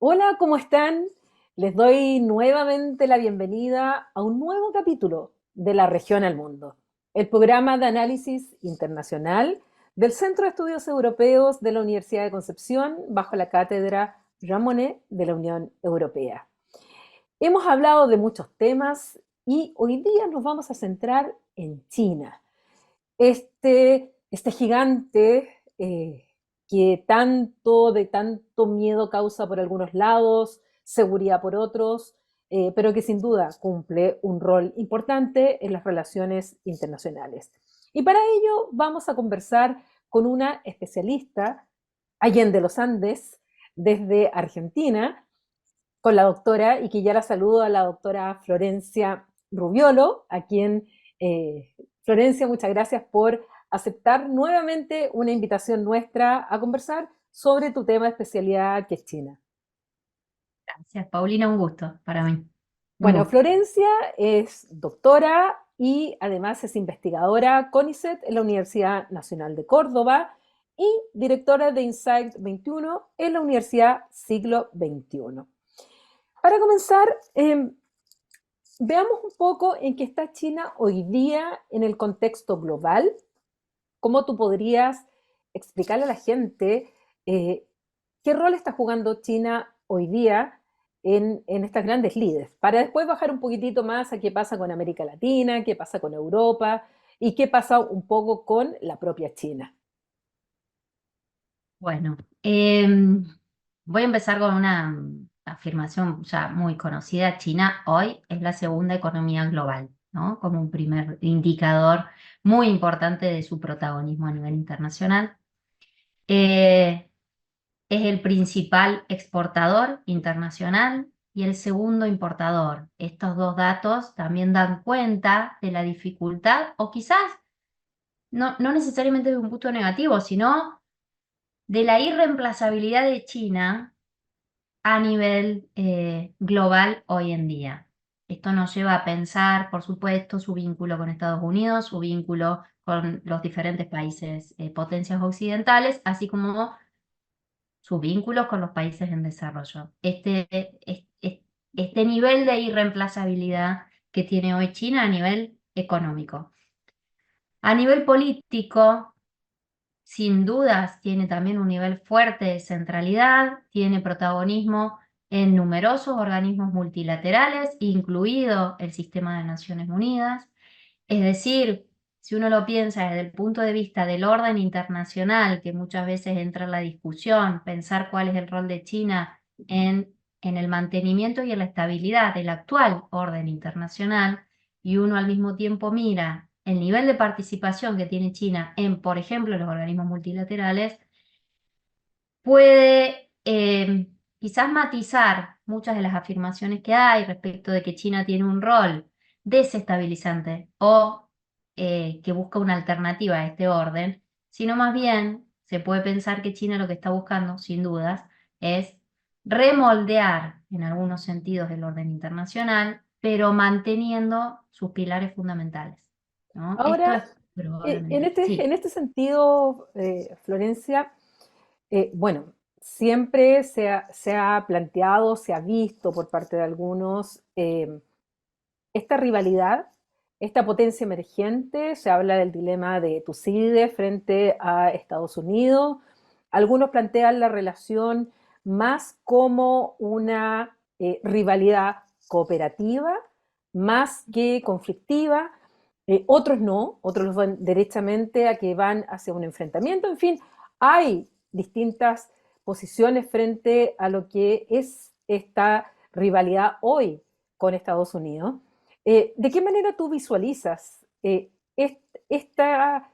Hola, ¿cómo están? Les doy nuevamente la bienvenida a un nuevo capítulo de La Región al Mundo, el programa de análisis internacional del Centro de Estudios Europeos de la Universidad de Concepción bajo la cátedra Jean Monnet de la Unión Europea. Hemos hablado de muchos temas y hoy día nos vamos a centrar en China, este gigante de tanto miedo causa por algunos lados, seguridad por otros, pero que sin duda cumple un rol importante en las relaciones internacionales. Y para ello vamos a conversar con una especialista, Allende los Andes, desde Argentina, con la doctora, y que ya la saludo a la doctora Florencia Rubiolo, a quien, Florencia, muchas gracias por aceptar nuevamente una invitación nuestra a conversar sobre tu tema de especialidad, que es China. Gracias, Paulina, un gusto para mí. Un Bueno, gusto. Florencia es doctora y además es investigadora CONICET en la Universidad Nacional de Córdoba y directora de Insight 21 en la Universidad Siglo XXI. Para comenzar, veamos un poco en qué está China hoy día en el contexto global. ¿Cómo tú podrías explicarle a la gente eh, qué rol está jugando China hoy día en estas grandes líderes? Para después bajar un poquitito más a qué pasa con América Latina, qué pasa con Europa y qué pasa un poco con la propia China. Bueno, voy a empezar con una afirmación ya muy conocida. China hoy es la segunda economía global, ¿no? Como un primer indicador muy importante de su protagonismo a nivel internacional. Eh, es el principal exportador internacional y el segundo importador. Estos dos datos también dan cuenta de la dificultad, o quizás no necesariamente de un punto negativo, sino de la irreemplazabilidad de China a nivel global hoy en día. Esto nos lleva a pensar, por supuesto, su vínculo con Estados Unidos, su vínculo con los diferentes países, potencias occidentales, así como sus vínculos con los países en desarrollo. Este nivel de irreemplazabilidad que tiene hoy China a nivel económico. A nivel político, sin dudas, tiene también un nivel fuerte de centralidad, tiene protagonismo en numerosos organismos multilaterales, incluido el sistema de Naciones Unidas. Es decir, si uno lo piensa desde el punto de vista del orden internacional, que muchas veces entra en la discusión, pensar cuál es el rol de China en el mantenimiento y en la estabilidad del actual orden internacional, y uno al mismo tiempo mira el nivel de participación que tiene China en, por ejemplo, los organismos multilaterales, puede quizás matizar muchas de las afirmaciones que hay respecto de que China tiene un rol desestabilizante o que busca una alternativa a este orden, sino más bien se puede pensar que China lo que está buscando, sin dudas, es remoldear en algunos sentidos el orden internacional, pero manteniendo sus pilares fundamentales, ¿no? Esto Ahora, es probablemente, en sí. este sentido, Florencia, bueno, siempre se ha planteado, se ha visto por parte de algunos esta rivalidad, esta potencia emergente. Se habla del dilema de Tucídides frente a Estados Unidos. Algunos plantean la relación más como una rivalidad cooperativa, más que conflictiva. Otros no, otros los van derechamente a que van hacia un enfrentamiento. En fin, hay distintas posiciones frente a lo que es esta rivalidad hoy con Estados Unidos. ¿De qué manera tú visualizas esta,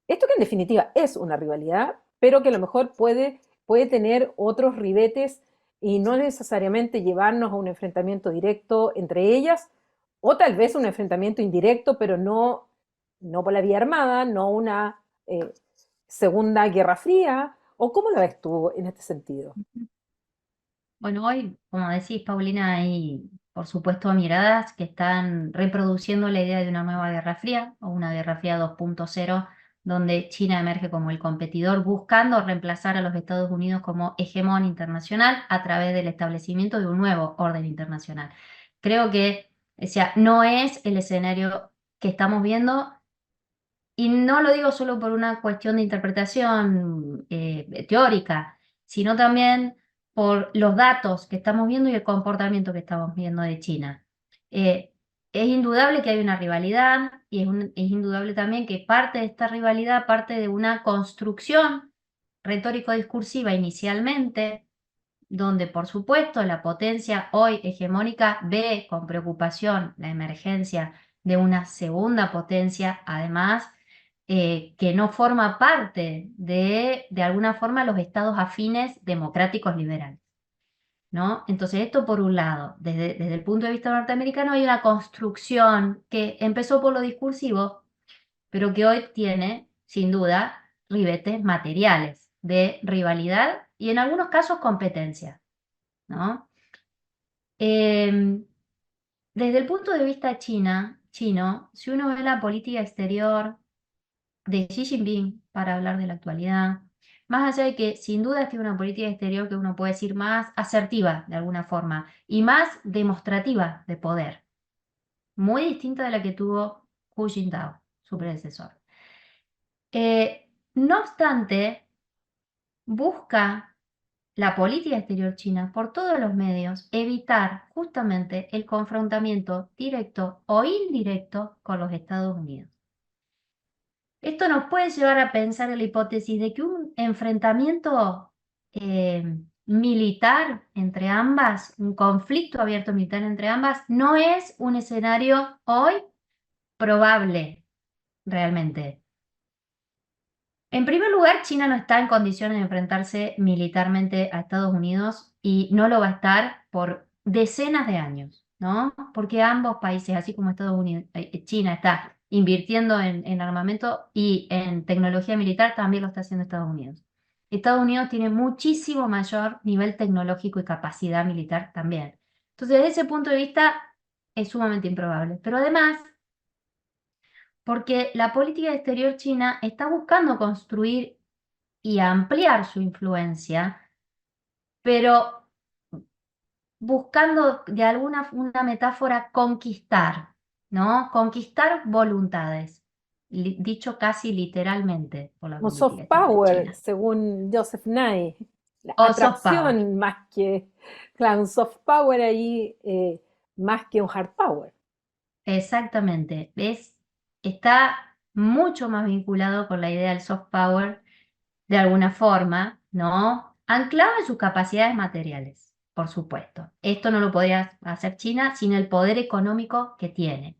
esto que en definitiva es una rivalidad, pero que a lo mejor puede tener otros ribetes y no necesariamente llevarnos a un enfrentamiento directo entre ellas, o tal vez un enfrentamiento indirecto, pero no por la vía armada, no una segunda guerra fría? ¿O cómo lo ves tú en este sentido? Bueno, hoy, como decís, Paulina, hay, por supuesto, miradas que están reproduciendo la idea de una nueva Guerra Fría o una Guerra Fría 2.0 donde China emerge como el competidor buscando reemplazar a los Estados Unidos como hegemón internacional a través del establecimiento de un nuevo orden internacional. Creo que, o sea, no es el escenario que estamos viendo, y no lo digo solo por una cuestión de interpretación teórica, sino también por los datos que estamos viendo y el comportamiento que estamos viendo de China. Eh, es indudable que hay una rivalidad y es indudable también que parte de esta rivalidad parte de una construcción retórico-discursiva inicialmente, donde por supuesto la potencia hoy hegemónica ve con preocupación la emergencia de una segunda potencia, además que no forma parte de alguna forma los estados afines democráticos liberales, ¿no? Entonces esto por un lado, desde el punto de vista norteamericano hay una construcción que empezó por lo discursivo, pero que hoy tiene, sin duda, ribetes materiales de rivalidad y en algunos casos competencia, ¿no? Em, Desde el punto de vista chino, si uno ve la política exterior de Xi Jinping para hablar de la actualidad, más allá de que sin duda tiene una política exterior que uno puede decir más asertiva de alguna forma y más demostrativa de poder, muy distinta de la que tuvo Hu Jintao, su predecesor. No obstante, busca la política exterior china por todos los medios evitar justamente el confrontamiento directo o indirecto con los Estados Unidos. Esto nos puede llevar a pensar en la hipótesis de que un enfrentamiento militar entre ambas, un conflicto abierto militar entre ambas, no es un escenario hoy probable realmente. En primer lugar, China no está en condiciones de enfrentarse militarmente a Estados Unidos y no lo va a estar por decenas de años, ¿no? Porque ambos países, así como Estados Unidos, China está invirtiendo en armamento y en tecnología militar, también lo está haciendo Estados Unidos. Estados Unidos tiene muchísimo mayor nivel tecnológico y capacidad militar también. Entonces, desde ese punto de vista, es sumamente improbable. Pero además, porque la política exterior china está buscando construir y ampliar su influencia, pero buscando de alguna una metáfora conquistar, ¿no? Conquistar voluntades, dicho casi literalmente por la Un política soft exterior power, china. según Joseph Nye, la O soft power, atracción más que, claro, un soft power ahí más que un hard power. exactamente. ¿Ves? Está mucho más vinculado con la idea del soft power de alguna forma, ¿no? Anclado en sus capacidades materiales, por supuesto. Esto no lo podría hacer China sin el poder económico que tiene.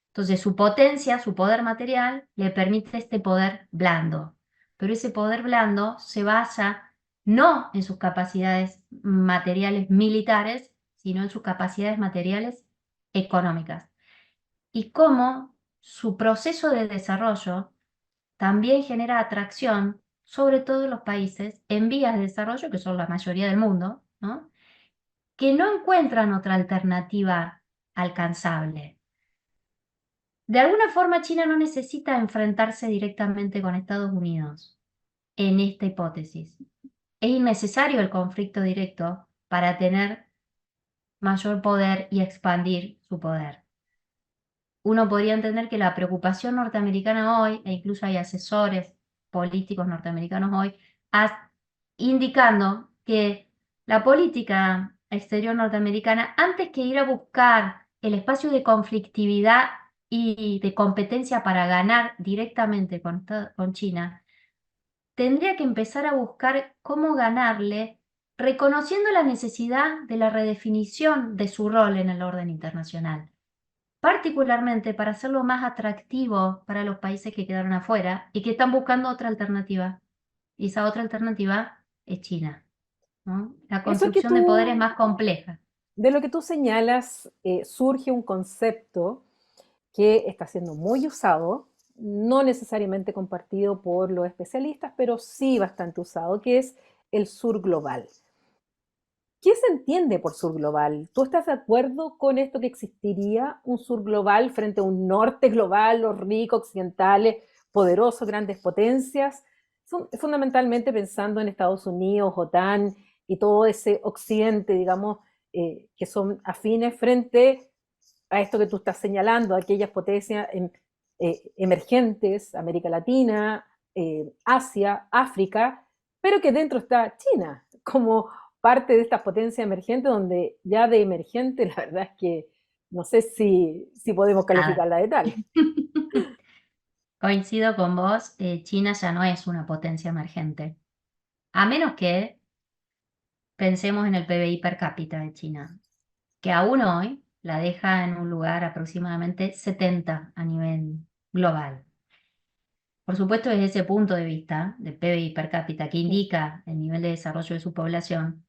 Entonces, su potencia, su poder material, le permite este poder blando. Pero ese poder blando se basa no en sus capacidades materiales militares, sino en sus capacidades materiales económicas. Y cómo su proceso de desarrollo también genera atracción, sobre todo en los países en vías de desarrollo, que son la mayoría del mundo, ¿no? Que no encuentran otra alternativa alcanzable. De alguna forma, China no necesita enfrentarse directamente con Estados Unidos en esta hipótesis. Es innecesario el conflicto directo para tener mayor poder y expandir su poder. Uno podría entender que la preocupación norteamericana hoy, e incluso hay asesores políticos norteamericanos hoy, indicando que la política exterior norteamericana, antes que ir a buscar el espacio de conflictividad y de competencia para ganar directamente con China, tendría que empezar a buscar cómo ganarle, reconociendo la necesidad de la redefinición de su rol en el orden internacional, particularmente para hacerlo más atractivo para los países que quedaron afuera y que están buscando otra alternativa. Y esa otra alternativa es China, ¿no? La Eso que construcción de poder es tú, más compleja. de lo que tú señalas, surge un concepto que está siendo muy usado, no necesariamente compartido por los especialistas, pero sí bastante usado, que es el sur global. ¿Qué se entiende por sur global? ¿Tú estás de acuerdo con esto que existiría un sur global frente a un norte global, los ricos occidentales, poderosos, grandes potencias, fundamentalmente pensando en Estados Unidos, OTAN y todo ese occidente, digamos, que son afines frente a esto que tú estás señalando, aquellas potencias emergentes, América Latina, Asia, África, pero que dentro está China como parte de estas potencias emergentes, donde ya de emergente la verdad es que no sé si podemos Nada. calificarla de tal. Coincido con vos, China ya no es una potencia emergente, a menos que pensemos en el PBI per cápita de China, que aún hoy la deja en un lugar aproximadamente 70 a nivel global. Por supuesto, desde ese punto de vista del PBI per cápita, que indica el nivel de desarrollo de su población,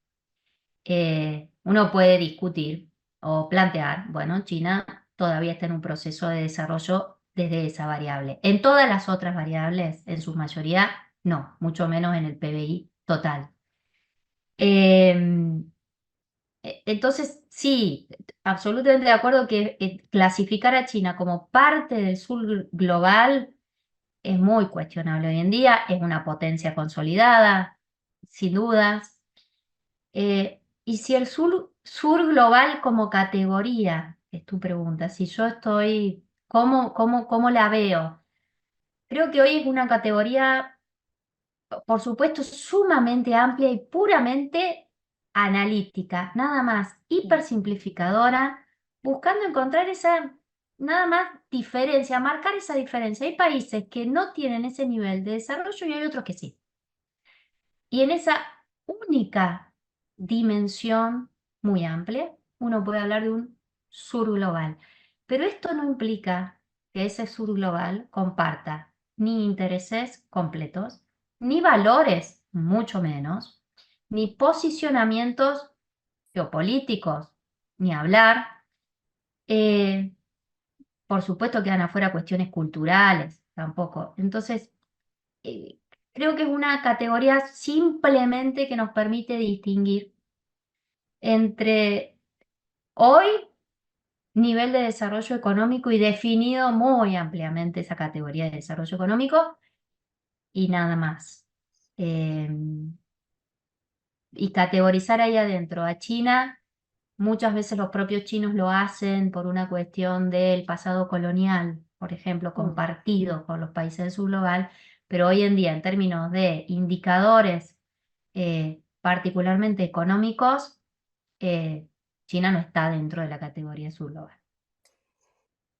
uno puede discutir o plantear, bueno, China todavía está en un proceso de desarrollo desde esa variable. En todas las otras variables, en su mayoría, no, mucho menos en el PBI total. Em, entonces, sí, absolutamente de acuerdo que clasificar a China como parte del sur global es muy cuestionable hoy en día, es una potencia consolidada, sin dudas. Y si el sur global como categoría, es tu pregunta, si yo estoy, ¿cómo la veo? Creo que hoy es una categoría, por supuesto, sumamente amplia y puramente analítica, nada más hipersimplificadora, buscando encontrar esa, nada más diferencia, marcar esa diferencia. Hay países que no tienen ese nivel de desarrollo y hay otros que sí. Y en esa única dimensión muy amplia, uno puede hablar de un sur global. Pero esto no implica que ese sur global comparta ni intereses completos, ni valores, mucho menos, ni posicionamientos geopolíticos, ni hablar. Eh, por supuesto quedan afuera cuestiones culturales, tampoco. Entonces, eh, creo que es una categoría simplemente que nos permite distinguir entre hoy nivel de desarrollo económico y definido muy ampliamente esa categoría de desarrollo económico y nada más. Eh, y categorizar ahí adentro a China, muchas veces los propios chinos lo hacen por una cuestión del pasado colonial, por ejemplo, Mm. compartido con los países del sur global, pero hoy en día en términos de indicadores particularmente económicos, eh, China no está dentro de la categoría sur global.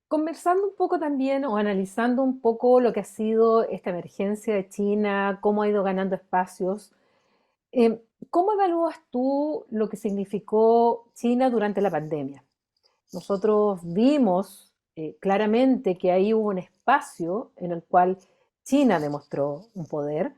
Conversando un poco también o analizando un poco lo que ha sido esta emergencia de China, cómo ha ido ganando espacios, ¿cómo evalúas tú lo que significó China durante la pandemia? Nosotros vimos claramente que ahí hubo un espacio en el cual China demostró un poder,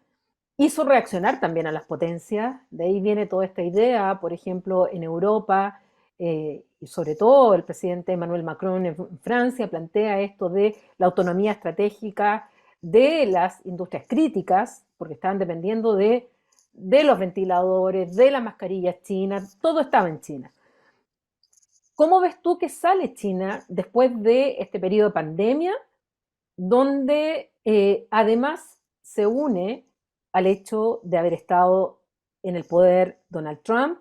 hizo reaccionar también a las potencias, de ahí viene toda esta idea, por ejemplo, en Europa, y sobre todo el presidente Emmanuel Macron en Francia plantea esto de la autonomía estratégica de las industrias críticas, porque estaban dependiendo de los ventiladores, de las mascarillas chinas, todo estaba en China. ¿Cómo ves tú que sale China después de este periodo de pandemia, donde además se une al hecho de haber estado en el poder Donald Trump,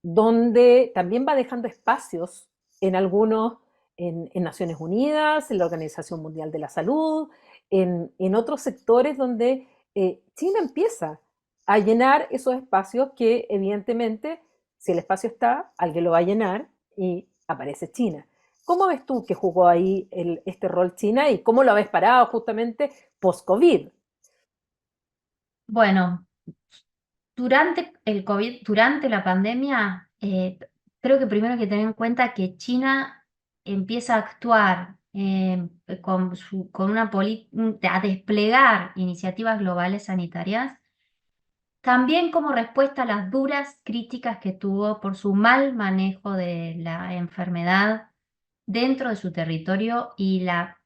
donde también va dejando espacios en algunos, en Naciones Unidas, en la Organización Mundial de la Salud, en otros sectores donde China empieza a llenar esos espacios que evidentemente, si el espacio está, alguien lo va a llenar y aparece China. ¿Cómo ves tú que jugó ahí este rol China y cómo lo habéis parado justamente post-COVID? Bueno, durante el COVID, durante la pandemia, creo que primero hay que tener en cuenta que China empieza a actuar a desplegar iniciativas globales sanitarias, también como respuesta a las duras críticas que tuvo por su mal manejo de la enfermedad dentro de su territorio y la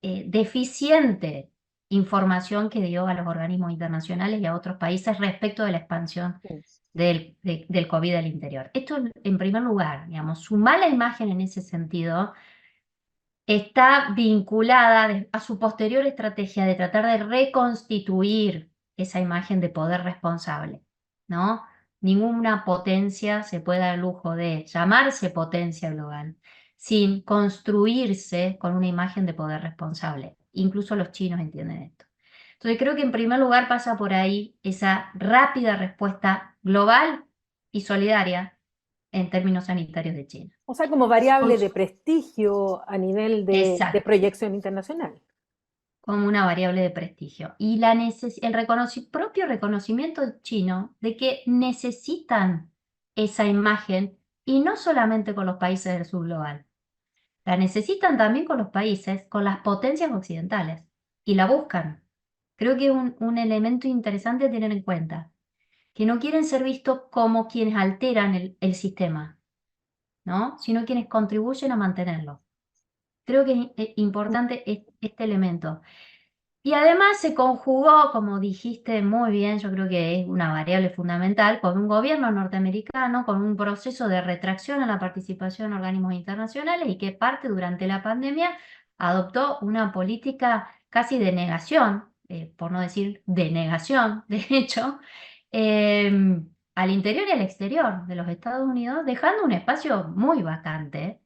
deficiente información que dio a los organismos internacionales y a otros países respecto de la expansión del COVID al interior. Esto en primer lugar, digamos, su mala imagen en ese sentido está vinculada a su posterior estrategia de tratar de reconstituir esa imagen de poder responsable, ¿no? Ninguna potencia se puede dar el lujo de llamarse potencia global sin construirse con una imagen de poder responsable. Incluso los chinos entienden esto. Entonces creo que en primer lugar pasa por ahí esa rápida respuesta global y solidaria en términos sanitarios de China. O sea, como variable de prestigio a nivel de Exacto, proyección internacional. como una variable de prestigio. Y el propio reconocimiento chino de que necesitan esa imagen, y no solamente con los países del sur global, la necesitan también con los países, con las potencias occidentales, y la buscan. Creo que es un elemento interesante a tener en cuenta, que no quieren ser vistos como quienes alteran el sistema, ¿no? Sino quienes contribuyen a mantenerlo. Creo que es importante este elemento. Y además se conjugó, como dijiste muy bien, yo creo que es una variable fundamental, con un gobierno norteamericano, con un proceso de retracción a la participación en organismos internacionales y que parte durante la pandemia adoptó una política casi de negación, por no decir de negación, de hecho, al interior y al exterior de los Estados Unidos, dejando un espacio muy vacante,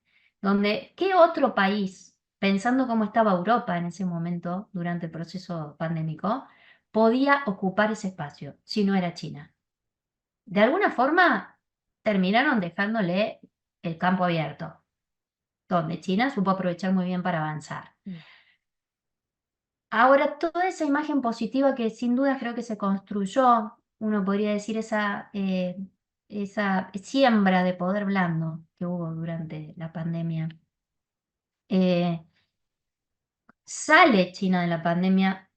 donde ¿qué otro país, pensando cómo estaba Europa en ese momento durante el proceso pandémico, podía ocupar ese espacio si no era China? De alguna forma terminaron dejándole el campo abierto, donde China supo aprovechar muy bien para avanzar. Ahora, toda esa imagen positiva que sin duda creo que se construyó, uno podría decir esa siembra de poder blando que hubo durante la pandemia, eh, sale China de la pandemia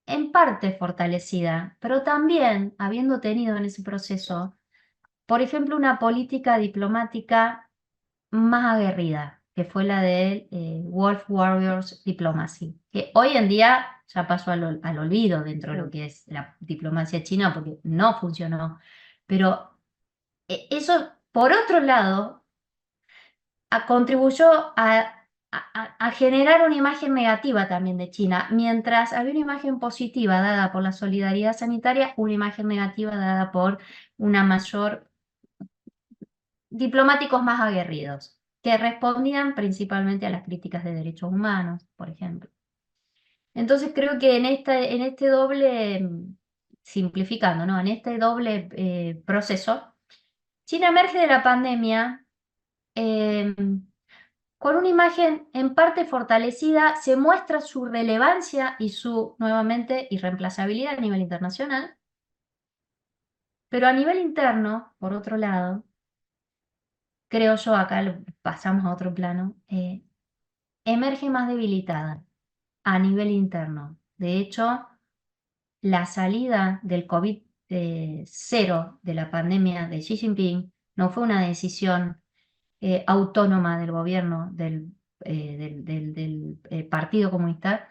en parte fortalecida, pero también habiendo tenido en ese proceso, por ejemplo, una política diplomática más aguerrida, que fue la de Wolf Warriors Diplomacy, que hoy en día ya pasó al olvido dentro de lo que es la diplomacia china, porque no funcionó. Pero eso, por otro lado, contribuyó a generar una imagen negativa también de China. Mientras había una imagen positiva dada por la solidaridad sanitaria, una imagen negativa dada por una mayor diplomáticos más aguerridos, que respondían principalmente a las críticas de derechos humanos, por ejemplo. Entonces creo que en este doble, simplificando, ¿no? En este doble proceso, China emerge de la pandemia eh, con una imagen en parte fortalecida, se muestra su relevancia y su, nuevamente, irreemplazabilidad a nivel internacional, pero a nivel interno, por otro lado, creo yo, acá pasamos a otro plano, emerge más debilitada a nivel interno. De hecho, la salida del COVID cero de la pandemia de Xi Jinping no fue una decisión autónoma del gobierno del Partido Comunista,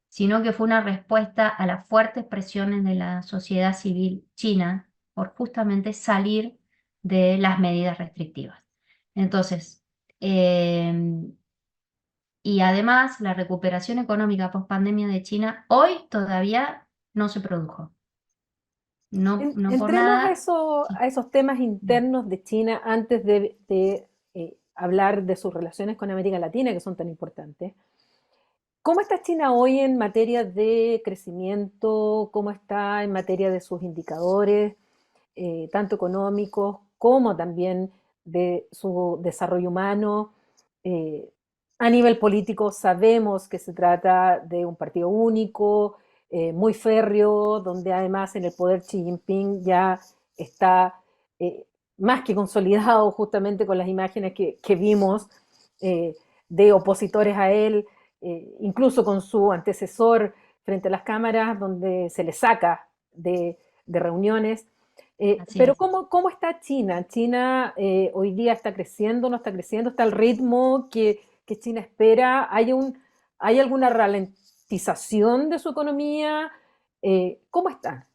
sino que fue una respuesta a las fuertes presiones de la sociedad civil china por justamente salir de las medidas restrictivas. Entonces, y además la recuperación económica post pandemia de China hoy todavía no se produjo. No, no por Entremos nada. a esos temas internos de China antes de hablar de sus relaciones con América Latina, que son tan importantes. ¿Cómo está China hoy en materia de crecimiento? ¿Cómo está en materia de sus indicadores, tanto económicos como también de su desarrollo humano? Eh, a nivel político sabemos que se trata de un partido único, muy férreo, donde además en el poder Xi Jinping ya está eh, más que consolidado justamente con las imágenes que vimos de opositores a él, incluso con su antecesor frente a las cámaras, donde se le saca de reuniones. Así Pero es. ¿cómo está China? ¿China hoy día está creciendo, no está creciendo? ¿Está al ritmo que China espera? ¿Hay alguna ralentización de su economía? ¿Cómo está?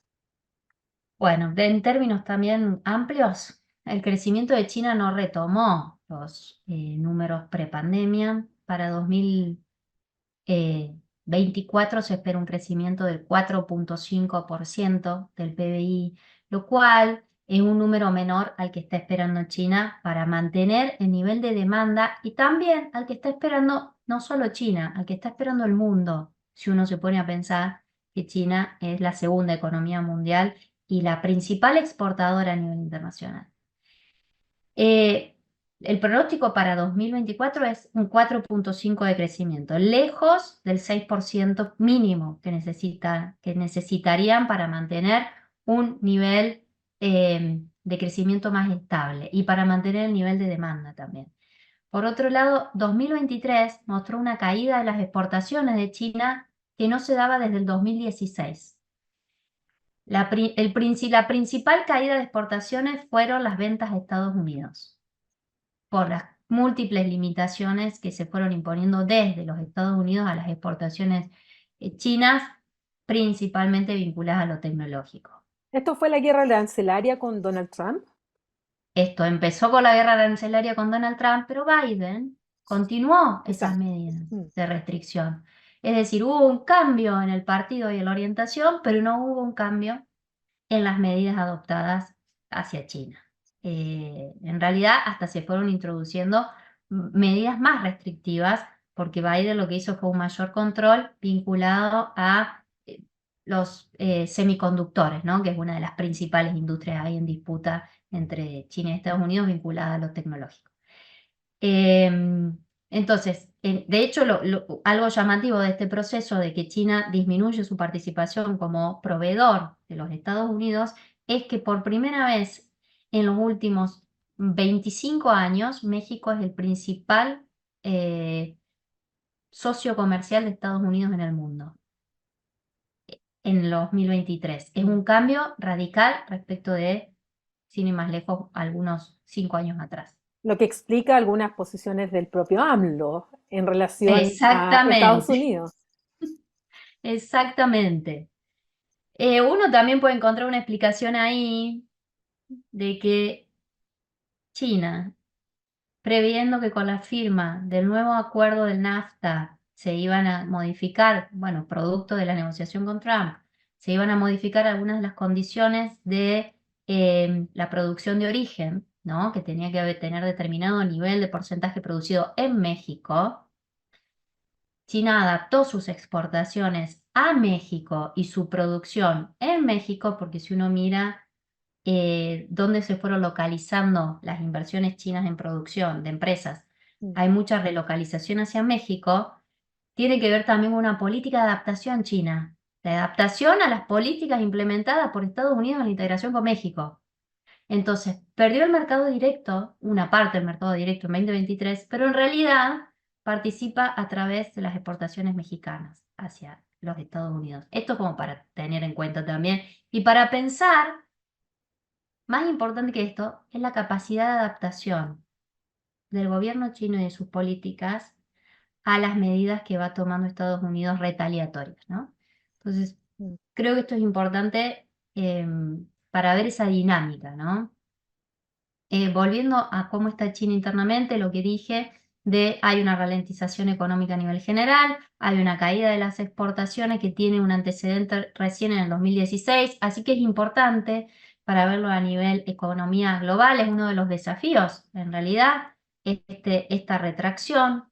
Bueno, en términos también amplios, el crecimiento de China no retomó los números prepandemia. para 2024 se espera un crecimiento del 4,5% del PBI, lo cual es un número menor al que está esperando China para mantener el nivel de demanda y también al que está esperando no solo China, al que está esperando el mundo, si uno se pone a pensar que China es la segunda economía mundial y la principal exportadora a nivel internacional. Eh, el pronóstico para 2024 es un 4,5 de crecimiento, lejos del 6% mínimo que necesitarían para mantener un nivel de crecimiento más estable y para mantener el nivel de demanda también. Por otro lado, 2023 mostró una caída de las exportaciones de China que no se daba desde el 2016. La principal caída de exportaciones fueron las ventas a Estados Unidos por las múltiples limitaciones que se fueron imponiendo desde los Estados Unidos a las exportaciones chinas, principalmente vinculadas a lo tecnológico. ¿Esto fue la guerra arancelaria con Donald Trump? Esto empezó con la guerra arancelaria con Donald Trump, pero Biden continuó esas Exacto. medidas Mm. de restricción. Es decir, hubo un cambio en el partido y en la orientación, pero no hubo un cambio en las medidas adoptadas hacia China. En realidad, hasta se fueron introduciendo medidas más restrictivas, porque Biden lo que hizo fue un mayor control vinculado a los semiconductores, ¿no? Que es una de las principales industrias ahí en disputa entre China y Estados Unidos vinculada a lo tecnológico. Entonces, de hecho, algo llamativo de este proceso de que China disminuye su participación como proveedor de los Estados Unidos es que por primera vez en los últimos 25 años, México es el principal socio comercial de Estados Unidos en el mundo en el 2023. Es un cambio radical respecto de, sin ir más lejos, algunos 5 años atrás. Lo que explica algunas posiciones del propio AMLO en relación a Estados Exactamente, Unidos. exactamente. Uno también puede encontrar una explicación ahí de que China, previendo que con la firma del nuevo acuerdo del NAFTA se iban a modificar, bueno, producto de la negociación con Trump, se iban a modificar algunas de las condiciones de la producción de origen, ¿no? Que tenía que tener determinado nivel de porcentaje producido en México. China adaptó sus exportaciones a México y su producción en México, porque si uno mira dónde se fueron localizando las inversiones chinas en producción de empresas, Mm. hay mucha relocalización hacia México, tiene que ver también con una política de adaptación china, de adaptación a las políticas implementadas por Estados Unidos en la integración con México. Entonces, perdió el mercado directo, una parte del mercado directo en 2023, pero en realidad participa a través de las exportaciones mexicanas hacia los Estados Unidos. Esto como para tener en cuenta también y para pensar, más importante que esto, es la capacidad de adaptación del gobierno chino y de sus políticas a las medidas que va tomando Estados Unidos retaliatorias, ¿no? Entonces, Mm. creo que esto es importante para ver esa dinámica, ¿no? Volviendo a cómo está China internamente, lo que dije de hay una ralentización económica a nivel general, hay una caída de las exportaciones que tiene un antecedente recién en el 2016, así que es importante para verlo a nivel economía global, es uno de los desafíos, en realidad, esta retracción.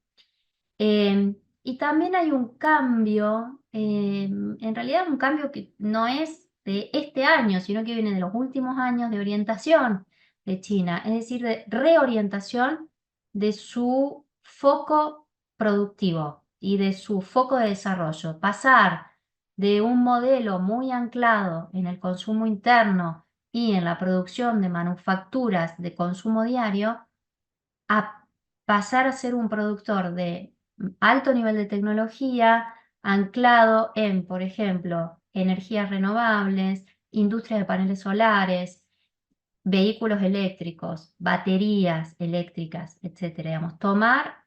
Y también hay un cambio, en realidad un cambio que no es de este año, sino que viene de los últimos años de orientación de China, es decir, de reorientación de su foco productivo y de su foco de desarrollo. Pasar de un modelo muy anclado en el consumo interno y en la producción de manufacturas de consumo diario a pasar a ser un productor de alto nivel de tecnología, anclado en, por ejemplo, energías renovables, industria de paneles solares, vehículos eléctricos, baterías eléctricas, etcétera. Digamos, tomar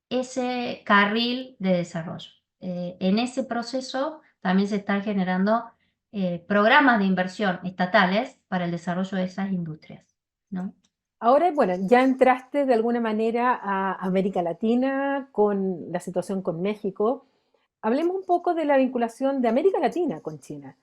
ese carril de desarrollo. En ese proceso también se están generando programas de inversión estatales para el desarrollo de esas industrias, ¿no? Ahora, bueno, ya entraste de alguna manera a América Latina con la situación con México. Hablemos un poco de la vinculación de América Latina con China.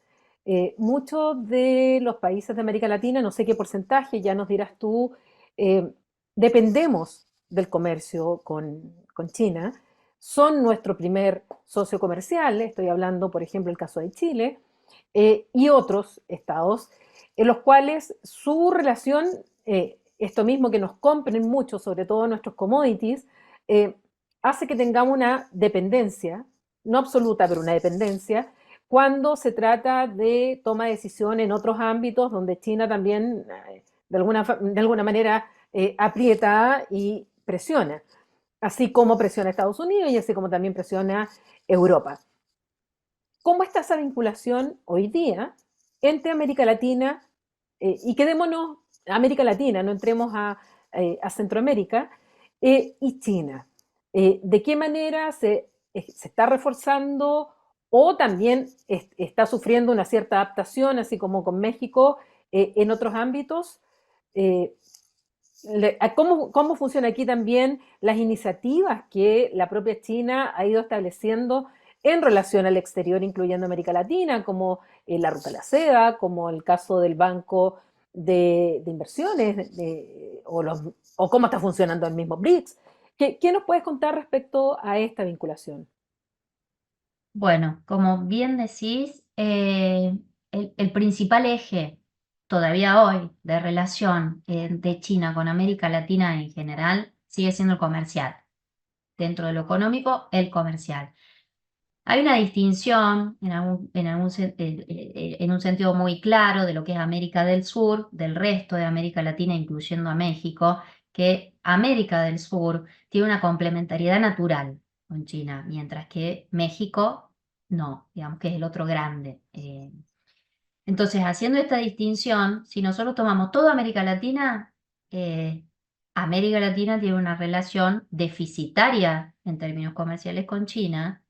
Muchos de los países de América Latina, no sé qué porcentaje, ya nos dirás tú, eh, dependemos del comercio con China. Son nuestro primer socio comercial, estoy hablando, por ejemplo, el caso de Chile, y otros estados, en los cuales su relación, esto mismo que nos compren mucho, sobre todo nuestros commodities, eh, hace que tengamos una dependencia, no absoluta, pero una dependencia, cuando se trata de toma de decisión en otros ámbitos donde China también, de alguna manera, aprieta y presiona, así como presiona Estados Unidos y así como también presiona Europa. ¿Cómo está esa vinculación hoy día entre América Latina, y quedémonos América Latina, no entremos a Centroamérica, y China? ¿De qué manera se está reforzando o también está sufriendo una cierta adaptación, así como con México, en otros ámbitos? Eh, ¿Cómo funciona aquí también las iniciativas que la propia China ha ido estableciendo en relación al exterior, incluyendo América Latina, como la Ruta de la Seda, como el caso del Banco de Inversiones, o cómo está funcionando el mismo BRICS? ¿Qué nos puedes contar respecto a esta vinculación? Bueno, como bien decís, el principal eje todavía hoy de relación de China con América Latina en general sigue siendo el comercial. Dentro de lo económico, el comercial. Hay una distinción en un sentido muy claro de lo que es América del Sur, del resto de América Latina, incluyendo a México, que América del Sur tiene una complementariedad natural con China, mientras que México no, digamos que es el otro grande. Entonces, haciendo esta distinción, si nosotros tomamos toda eh, América Latina tiene una relación deficitaria en términos comerciales con China,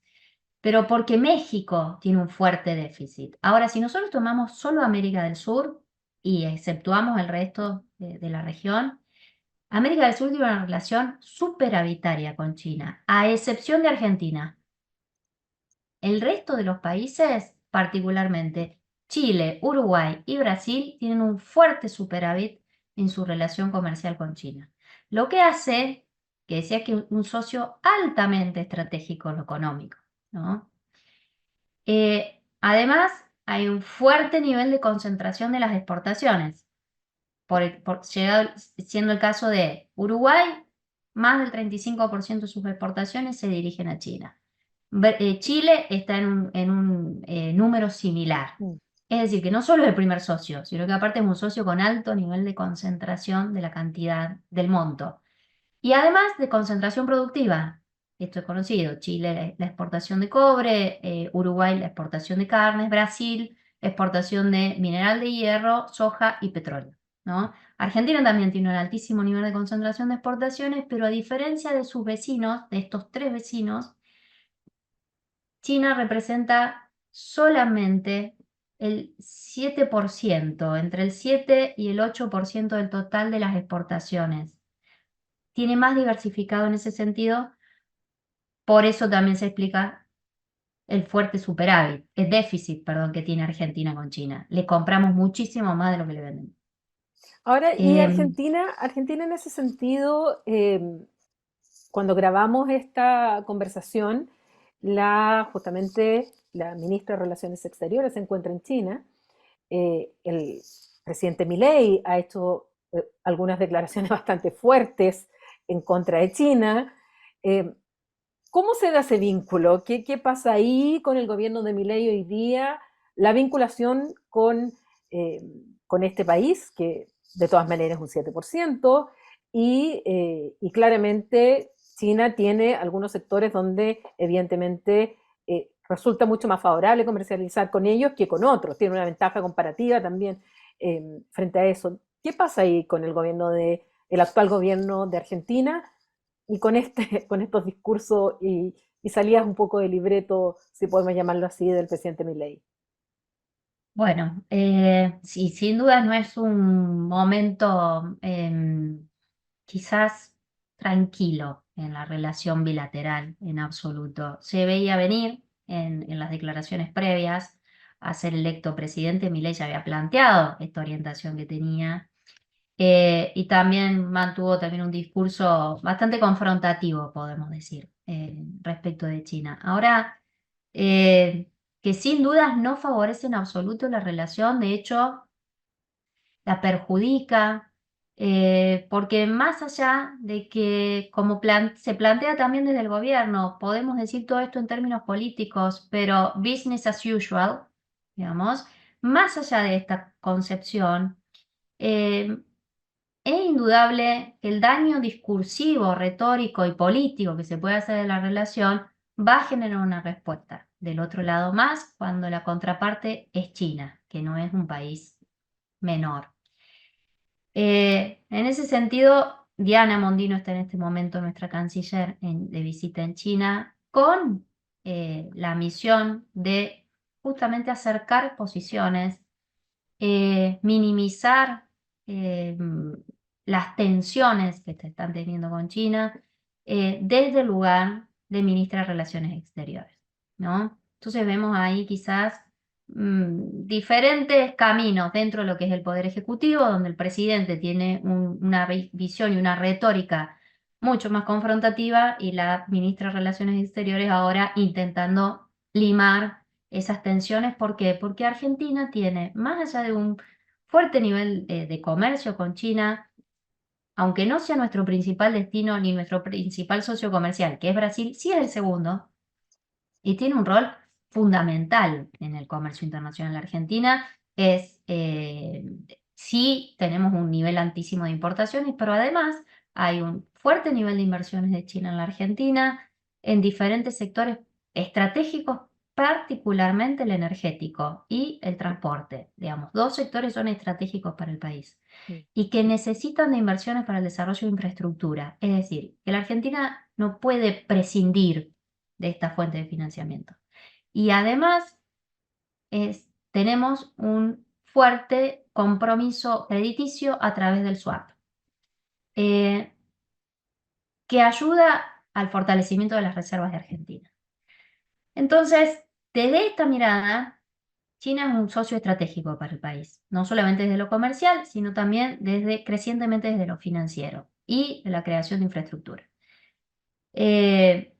pero porque México tiene un fuerte déficit. Ahora, si nosotros tomamos solo América del Sur y exceptuamos el resto de la región, América del Sur tiene una relación superavitaria con China, a excepción de Argentina. El resto de los países, particularmente Chile, Uruguay y Brasil, tienen un fuerte superávit en su relación comercial con China. Lo que hace que decía que un socio altamente estratégico en lo económico, ¿no? Además, hay un fuerte nivel de concentración de las exportaciones, siendo el caso de Uruguay, más del 35% de sus exportaciones se dirigen a China. Chile está en un número similar. Mm. Es decir, que no solo es el primer socio, sino que aparte es un socio con alto nivel de concentración de la cantidad del monto. Y además de concentración productiva, esto es conocido, Chile la exportación de cobre, Uruguay la exportación de carnes, Brasil la exportación de mineral de hierro, soja y petróleo, ¿no? Argentina también tiene un altísimo nivel de concentración de exportaciones, pero a diferencia de sus vecinos, de estos tres vecinos, China representa solamente el 7%, entre el 7 y el 8% del total de las exportaciones. Tiene más diversificado en ese sentido, por eso también se explica el fuerte superávit, el déficit, perdón, que tiene Argentina con China. Le compramos muchísimo más de lo que le vendemos. Ahora, y Em, Argentina en ese sentido, cuando grabamos esta conversación, justamente la ministra de Relaciones Exteriores se encuentra en China. El presidente Milei ha hecho algunas declaraciones bastante fuertes en contra de China. Eh, ¿Cómo se da ese vínculo? ¿Qué pasa ahí con el gobierno de Milei hoy día? La vinculación eh, con este país, que de todas maneras es un 7%, y claramente China tiene algunos sectores donde evidentemente resulta mucho más favorable comercializar con ellos que con otros. Tiene una ventaja comparativa también frente a eso. ¿Qué pasa ahí con el actual gobierno de Argentina y con, con estos discursos y salidas un poco de libreto, si podemos llamarlo así, del presidente Milei? Bueno, sí, sin duda no es un momento quizás tranquilo en la relación bilateral en absoluto. Se veía venir en las declaraciones previas a ser electo presidente. Milei ya había planteado esta orientación que tenía, y también mantuvo también un discurso bastante confrontativo, podemos decir, respecto de China. Ahora, eh, que sin dudas no favorece en absoluto la relación, de hecho, la perjudica, porque más allá de que, como se plantea también desde el gobierno, podemos decir todo esto en términos políticos, pero business as usual, digamos, más allá de esta concepción, eh, es indudable que el daño discursivo, retórico y político que se puede hacer de la relación va a generar una respuesta del otro lado, más cuando la contraparte es China, que no es un país menor. En ese sentido, Diana Mondino está en este momento, nuestra canciller, de visita en China, con la misión de justamente acercar posiciones, minimizar las tensiones que se están teniendo con China, desde el lugar de ministra de Relaciones Exteriores, ¿no? Entonces vemos ahí quizás diferentes caminos dentro de lo que es el Poder Ejecutivo, donde el presidente tiene una visión y una retórica mucho más confrontativa, y la ministra de Relaciones Exteriores ahora intentando limar esas tensiones. ¿Por qué? Porque Argentina tiene, más allá de un fuerte nivel de comercio con China, aunque no sea nuestro principal destino ni nuestro principal socio comercial, que es Brasil, sí es el segundo y tiene un rol fundamental en el comercio internacional. La Argentina sí tenemos un nivel altísimo de importaciones, pero además hay un fuerte nivel de inversiones de China en la Argentina en diferentes sectores estratégicos, particularmente el energético y el transporte. Digamos, dos sectores son estratégicos para el país Mm. y que necesitan de inversiones para el desarrollo de infraestructura. Es decir, que la Argentina no puede prescindir de esta fuente de financiamiento. Y además tenemos un fuerte compromiso crediticio a través del swap, eh, que ayuda al fortalecimiento de las reservas de Argentina. Entonces, desde esta mirada, China es un socio estratégico para el país, no solamente desde lo comercial, sino también crecientemente desde lo financiero y de la creación de infraestructura. Eh,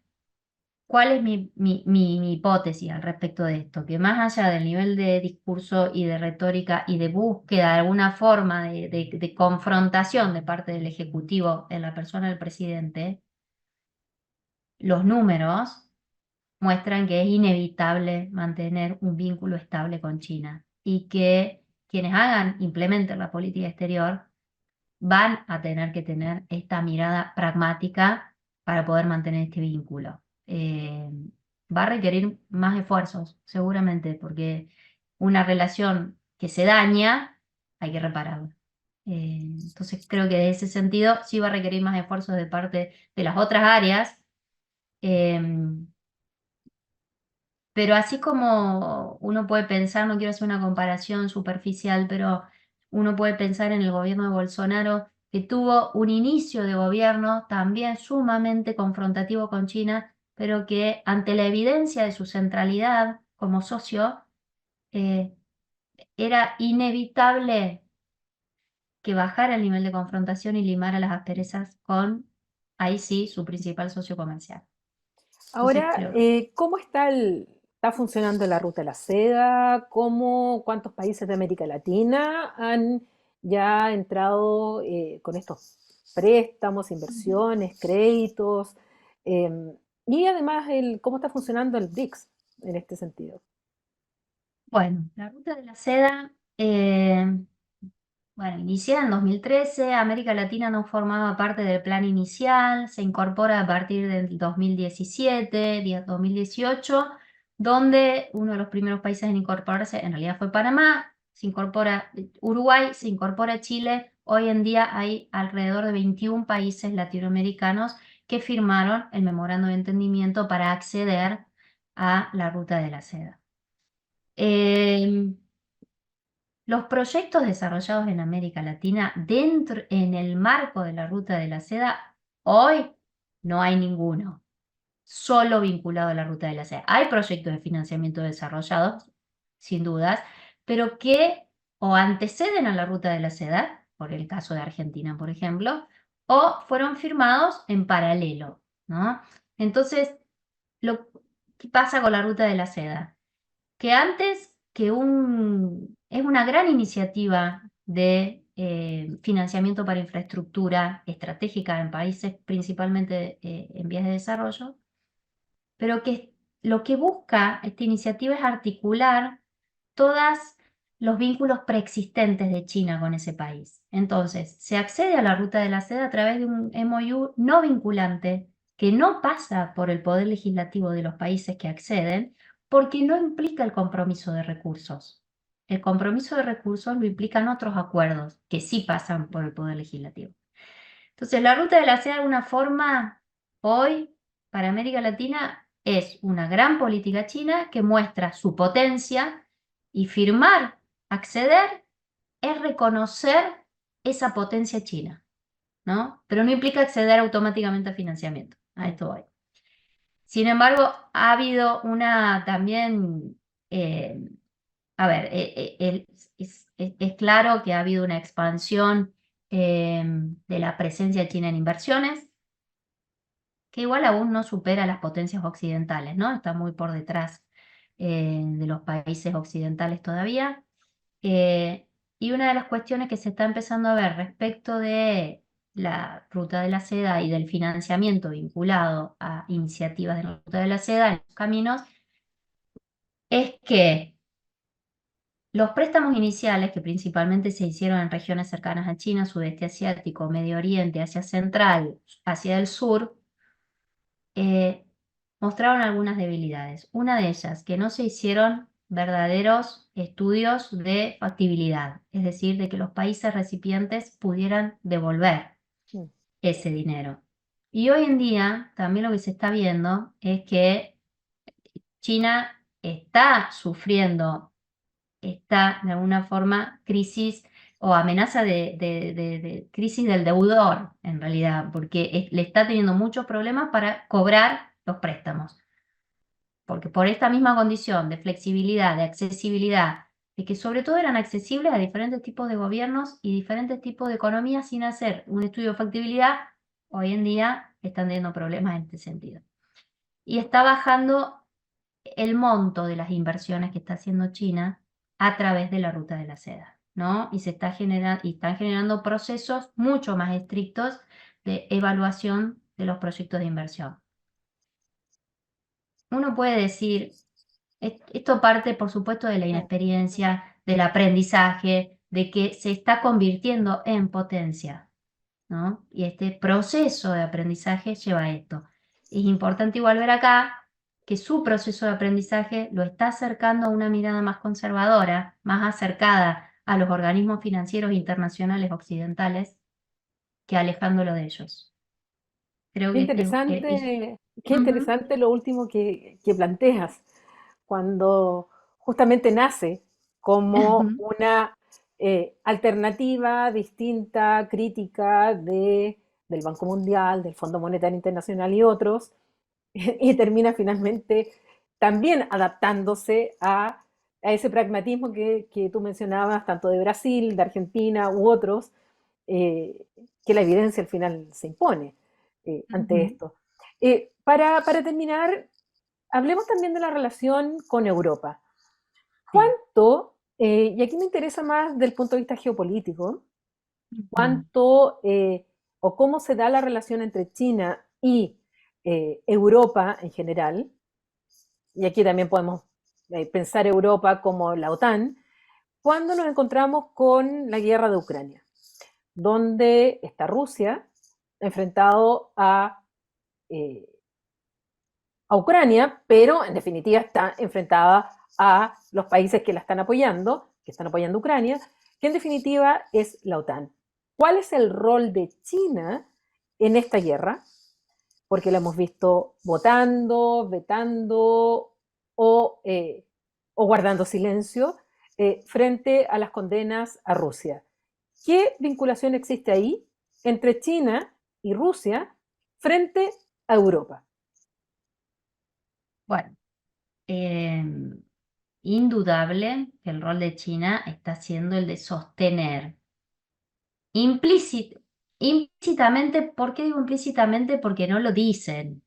¿Cuál es mi hipótesis al respecto de esto? Que más allá del nivel de discurso y de retórica y de búsqueda de alguna forma de confrontación de parte del Ejecutivo en la persona del presidente, los números muestran que es inevitable mantener un vínculo estable con China y que quienes implementen la política exterior van a tener que tener esta mirada pragmática para poder mantener este vínculo. Va a requerir más esfuerzos, seguramente, porque una relación que se daña, hay que repararla. Entonces creo que en ese sentido sí va a requerir más esfuerzos de parte de las otras áreas. eh, pero así como uno puede pensar, no quiero hacer una comparación superficial, pero uno puede pensar en el gobierno de Bolsonaro, que tuvo un inicio de gobierno también sumamente confrontativo con China, pero que ante la evidencia de su centralidad como socio, eh, era inevitable que bajara el nivel de confrontación y limara las asperezas con, ahí sí, su principal socio comercial. Entonces Ahora, creo. ¿cómo está funcionando la ruta de la seda? ¿Cuántos países de América Latina han ya entrado con estos préstamos, inversiones, créditos? Em, y además, ¿cómo está funcionando el BRICS en este sentido? Bueno, la ruta de la seda, bueno, iniciada en 2013, América Latina no formaba parte del plan inicial, se incorpora a partir del 2017, 2018, donde uno de los primeros países en incorporarse en realidad fue Panamá, se incorpora Uruguay, se incorpora Chile. Hoy en día hay alrededor de 21 países latinoamericanos que firmaron el memorando de entendimiento para acceder a la ruta de la seda. Eh, los proyectos desarrollados en América Latina dentro, en el marco de la Ruta de la Seda, hoy no hay ninguno solo vinculado a la Ruta de la Seda. Hay proyectos de financiamiento desarrollados, sin dudas, pero que o anteceden a la Ruta de la Seda, por el caso de Argentina, por ejemplo, o fueron firmados en paralelo, ¿no? Entonces, ¿qué pasa con la Ruta de la Seda? Que antes es una gran iniciativa de financiamiento para infraestructura estratégica en países principalmente en vías de desarrollo, pero que lo que busca esta iniciativa es articular todos los vínculos preexistentes de China con ese país. Entonces, se accede a la Ruta de la Seda a través de un MOU no vinculante que no pasa por el poder legislativo de los países que acceden, porque no implica el compromiso de recursos. El compromiso de recursos lo implican otros acuerdos que sí pasan por el poder legislativo. Entonces, la Ruta de la Seda de una forma hoy para América Latina es una gran política china que muestra su potencia y firmar, acceder, es reconocer esa potencia china, ¿no? Pero no implica acceder automáticamente a financiamiento. A esto voy. Sin embargo, ha habido una también, eh, a ver, es claro que ha habido una expansión de la presencia china en inversiones, que igual aún no supera las potencias occidentales, ¿no? Está muy por detrás de los países occidentales todavía. Eh, y una de las cuestiones que se está empezando a ver respecto de la Ruta de la Seda y del financiamiento vinculado a iniciativas de la Ruta de la Seda en los caminos es que los préstamos iniciales, que principalmente se hicieron en regiones cercanas a China, Sudeste Asiático, Medio Oriente, Asia Central, Asia del Sur, mostraron algunas debilidades. Una de ellas, que no se hicieron verdaderos estudios de factibilidad, es decir, de que los países recipientes pudieran devolver Mm. ese dinero. Y hoy en día también lo que se está viendo es que China está sufriendo, está de alguna forma crisis o amenaza de crisis del deudor, en realidad, porque le está teniendo muchos problemas para cobrar los préstamos. Porque por esta misma condición de flexibilidad, de accesibilidad, de que sobre todo eran accesibles a diferentes tipos de gobiernos y diferentes tipos de economías sin hacer un estudio de factibilidad, hoy en día están teniendo problemas en este sentido. Y está bajando el monto de las inversiones que está haciendo China a través de la Ruta de la Seda, ¿no? Y están generando procesos mucho más estrictos de evaluación de los proyectos de inversión. Uno puede decir, esto parte, por supuesto, de la inexperiencia, del aprendizaje, de que se está convirtiendo en potencia, ¿no? Y este proceso de aprendizaje lleva a esto. Es importante igual ver acá que su proceso de aprendizaje lo está acercando a una mirada más conservadora, más acercada a los organismos financieros internacionales occidentales, que alejándolo de ellos. Creo que Qué ujú, interesante lo último que planteas, cuando justamente nace como ujú, una alternativa distinta, crítica del Banco Mundial, del Fondo Monetario Internacional y otros, y termina finalmente también adaptándose a ese pragmatismo que tú mencionabas, tanto de Brasil, de Argentina u otros, eh, que la evidencia al final se impone ante ujú. esto. Para terminar, hablemos también de la relación con Europa. Sí. ¿Cuánto, y aquí me interesa más del punto de vista geopolítico, Ujú, cuánto o cómo se da la relación entre China y Europa en general, y aquí también podemos pensar Europa como la OTAN, cuando nos encontramos con la guerra de Ucrania, donde está Rusia enfrentado eh, a Ucrania, pero en definitiva está enfrentada a los países que están apoyando a Ucrania, que en definitiva es la OTAN. ¿Cuál es el rol de China en esta guerra? Porque la hemos visto votando, vetando o, o guardando silencio. frente a las condenas a Rusia. ¿Qué vinculación existe ahí entre China y Rusia frente a Europa? Bueno, eh, indudable que el rol de China está siendo el de sostener implícitamente. ¿Por qué digo implícitamente? Porque no lo dicen,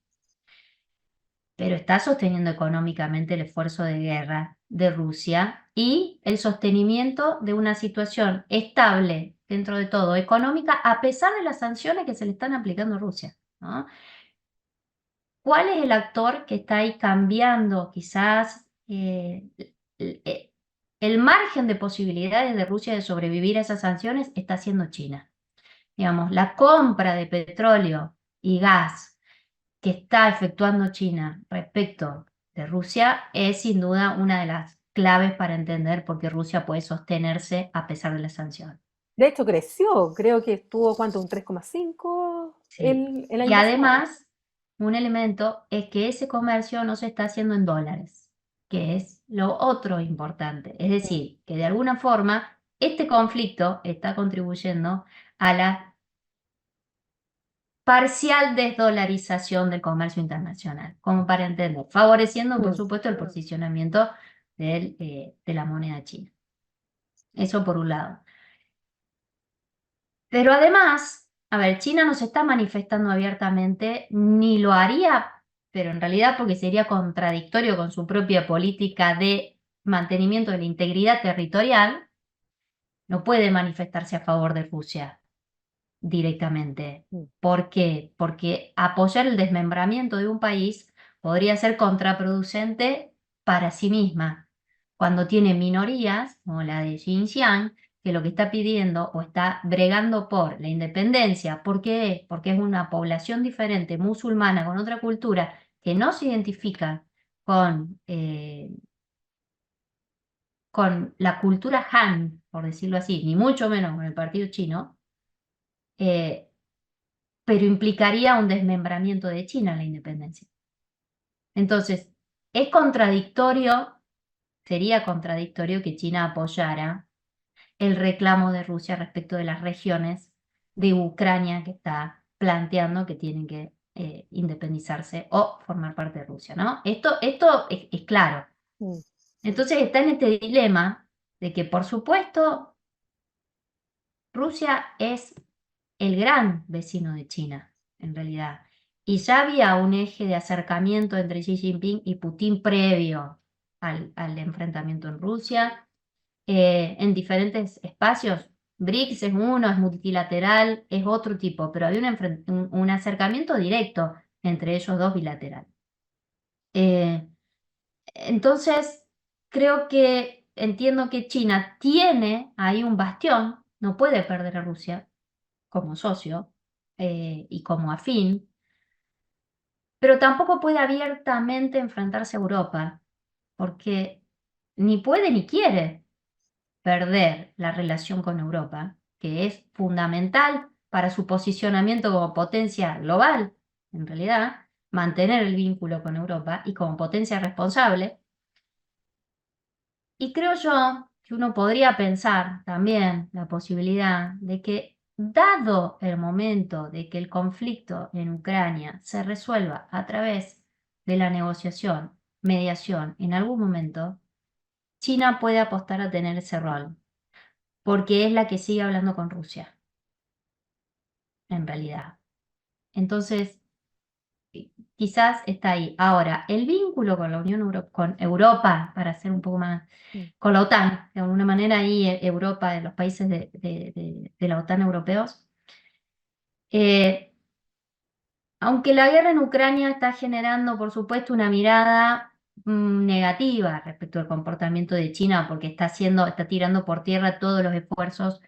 pero está sosteniendo económicamente el esfuerzo de guerra de Rusia y el sostenimiento de una situación estable dentro de todo económica, a pesar de las sanciones que se le están aplicando a Rusia, ¿no? ¿Cuál es el actor que está ahí cambiando quizás el margen de posibilidades de Rusia de sobrevivir a esas sanciones? Está siendo China. Digamos, la compra de petróleo y gas que está efectuando China respecto de Rusia es sin duda una de las claves para entender por qué Rusia puede sostenerse a pesar de las sanciones. De hecho, creció, creo que estuvo, ¿cuánto? Un 3,5 Sí. el Y año pasado. además, un elemento es que ese comercio no se está haciendo en dólares, que es lo otro importante. Es Mm, decir, que de alguna forma este conflicto está contribuyendo a la parcial desdolarización del comercio internacional, como para entender, favoreciendo, por mm, supuesto, el posicionamiento de la moneda china. Eso por un lado. Pero además, a ver, China no se está manifestando abiertamente, ni lo haría, pero en realidad porque sería contradictorio con su propia política de mantenimiento de la integridad territorial, no puede manifestarse a favor de Rusia directamente. mm. ¿Por qué? Porque apoyar el desmembramiento de un país podría ser contraproducente para sí misma, cuando tiene minorías, como la de Xinjiang, que lo que está pidiendo o está bregando por la independencia. ¿Por qué? Porque es una población diferente, musulmana, con otra cultura, que no se identifica con la cultura Han, por decirlo así, ni mucho menos con el partido chino. eh, pero implicaría un desmembramiento de China en la independencia. Entonces, es contradictorio, sería contradictorio que China apoyara el reclamo de Rusia respecto de las regiones de Ucrania que está planteando que tienen que independizarse o formar parte de Rusia, ¿no? Esto es claro. Mm. Entonces está en este dilema de que, por supuesto, Rusia es el gran vecino de China, en realidad. Y ya había un eje de acercamiento entre Xi Jinping y Putin previo al enfrentamiento en Rusia, en diferentes espacios. BRICS es uno, es multilateral, es otro tipo, pero había un acercamiento directo entre ellos dos bilateral. Eh, entonces, entiendo que China tiene ahí un bastión, no puede perder a Rusia como socio y como afín, pero tampoco puede abiertamente enfrentarse a Europa, porque ni puede ni quiere perder la relación con Europa, que es fundamental para su posicionamiento como potencia global, en realidad, mantener el vínculo con Europa y como potencia responsable. Y creo yo que uno podría pensar también la posibilidad de que, dado el momento de que el conflicto en Ucrania se resuelva a través de la negociación, mediación, en algún momento, China puede apostar a tener ese rol, porque es la que sigue hablando con Rusia, en realidad. Entonces, quizás está ahí. Ahora, el vínculo con la con Europa, para ser un poco más, Mm. con la OTAN, de alguna manera ahí Europa, de los países de la OTAN europeos, eh, aunque la guerra en Ucrania está generando, por supuesto, una mirada negativa respecto al comportamiento de China, porque está tirando por tierra todos los esfuerzos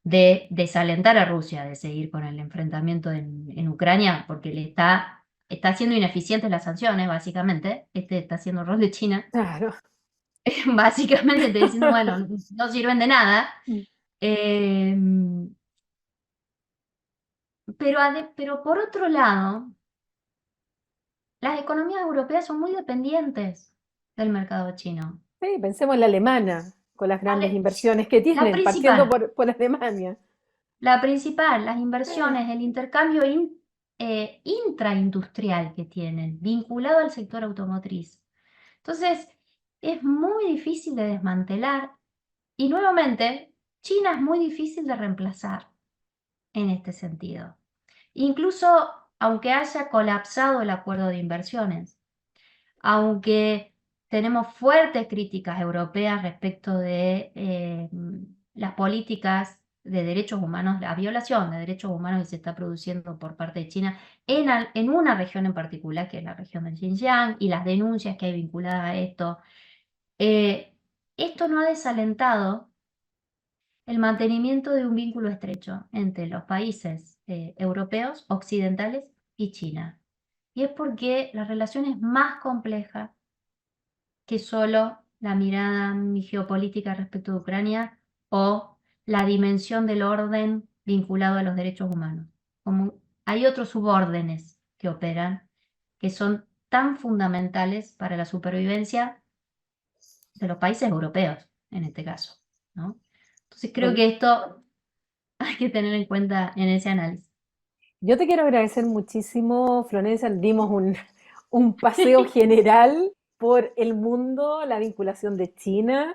de desalentar a Rusia de seguir con el enfrentamiento en Ucrania, porque está haciendo ineficientes las sanciones, básicamente. Este está haciendo el rol de China. Claro. Básicamente te diciendo, bueno, no sirven de nada. Mm. Eh, pero por otro lado, las economías europeas son muy dependientes del mercado chino. Sí, pensemos en la alemana. con las grandes Ale- inversiones que La tienen, partiendo principal, por Alemania. la principal, las Eh, inversiones, el intercambio intraindustrial que tienen, vinculado al sector automotriz. Entonces, es muy difícil de desmantelar y nuevamente, China es muy difícil de reemplazar en este sentido. Incluso aunque haya colapsado el acuerdo de inversiones, aunque tenemos fuertes críticas europeas respecto de las políticas de derechos humanos, la violación de derechos humanos que se está produciendo por parte de China en una región en particular, que es la región del Xinjiang, y las denuncias que hay vinculadas a esto, esto no ha desalentado el mantenimiento de un vínculo estrecho entre los países europeos, occidentales y China. Y es porque la relación es más compleja que solo la mirada geopolítica respecto de Ucrania o la dimensión del orden vinculado a los derechos humanos. Como hay otros subórdenes que operan que son tan fundamentales para la supervivencia de los países europeos, en este caso, ¿no? Entonces creo bueno, que esto hay que tener en cuenta en ese análisis. yo te quiero agradecer muchísimo, Florencia. Dimos un paseo general por el mundo, la vinculación de China.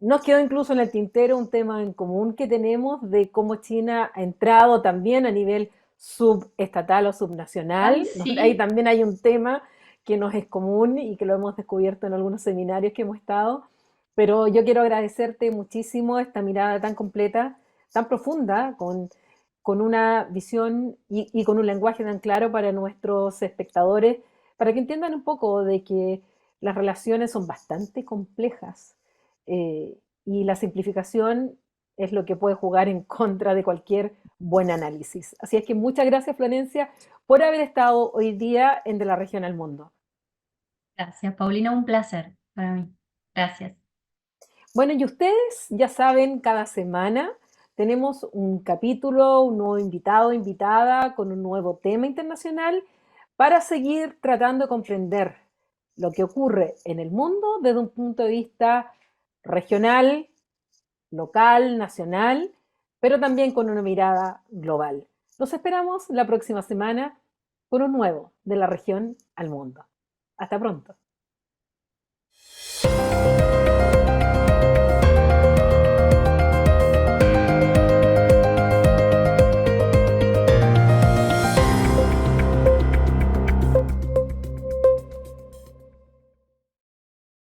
Nos quedó incluso en el tintero un tema en común que tenemos de cómo China ha entrado también a nivel subestatal o Ay, subnacional. Ahí sí. también hay un tema que nos es común y que lo hemos descubierto en algunos seminarios que hemos estado. Pero yo quiero agradecerte muchísimo esta mirada tan completa, tan profunda, con una visión y con un lenguaje tan claro para nuestros espectadores, para que entiendan un poco de que las relaciones son bastante complejas y la simplificación es lo que puede jugar en contra de cualquier buen análisis. Así es que muchas gracias, Florencia, por haber estado hoy día en De la Región al Mundo. Gracias, Paulina, un placer para mí. Gracias. Bueno, y ustedes ya saben, cada semana tenemos un capítulo, un nuevo invitado, invitada, con un nuevo tema internacional para seguir tratando de comprender lo que ocurre en el mundo desde un punto de vista regional, local, nacional, pero también con una mirada global. Los esperamos la próxima semana con un nuevo de la región al mundo. Hasta pronto.